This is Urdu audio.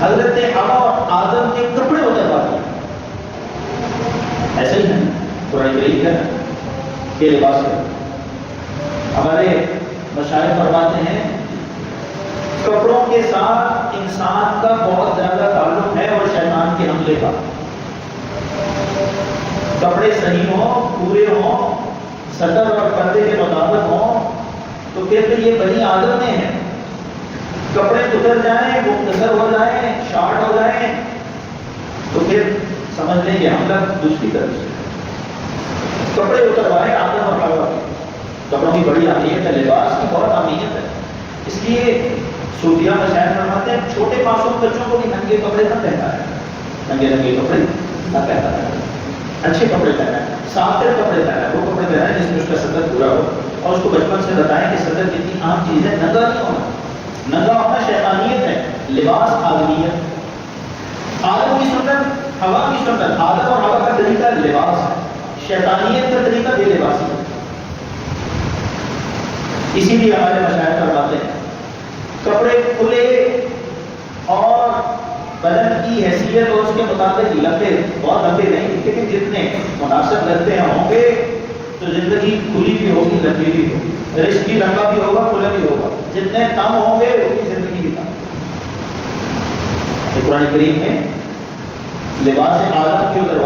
حضرت حوا اور آدم کے کپڑے اتروا دیے. ایسا ہی ہے قرآن کریم کا کہ لباس ہے. ہمارے مشائخ فرماتے ہیں کپڑوں کے ساتھ انسان کا بہت زیادہ تعلق ہے اور شیطان کے حملے کا. کپڑے صحیح ہوں، پورے ہوں، سطر اور پردے کے مطابق ہوں تو پھر یہ بنی آدم میں ہے. کپڑے اتر جائیں، مختصر ہو جائیں، شارٹ ہو جائیں تو پھر سمجھ لیں کہ ہم لوگ دوسری طرف سے. کپڑے اتروائے آدم اور حوا کے. کپڑوں کی بڑی اہمیت ہے، لباس کی بہت اہمیت ہے. اس لیے صوفیہ مشاہد فرماتے ہیں چھوٹے معصوم بچوں کو بھی ننگے کپڑے نہ پہنا ہے، ننگے کپڑے نہ پہنا ہے. اچھے کپڑے پہنا ہے، ساتر کپڑے پہنا ہے، وہ کپڑے پہنا ہے جس میں اس کا صدر پورا ہو. اور اس کو بچپن سے بتائیں کہ صدر کتنی عام چیز ہے. ننگا نہیں ہونا، ننگا ہونا شیطانیت ہے، لباس آدمیت. آدم کی سنت، ہوا کی سنت. آدم اور ہوا کا طریقہ لباس ہے، شیطانیت کا طریقہ بے لباسی ہے. اسی لیے ہمارے مشاہد فرماتے ہیں کپڑے کھلے اور بدن کی حیثیت اور اس کے مطابق لمبے، بہت لمبے نہیں لیکن جتنے مناسب لگتے ہیں ہوں گے تو زندگی کھلی بھی ہوگی، لمبی بھی ہوگی. رزق بھی لمبا بھی ہوگا، کھلا بھی ہوگا. جتنے کم ہوں گے اتنی زندگی بھی کم. قرآن کریم میں لباس آدم کیوں کروایا؟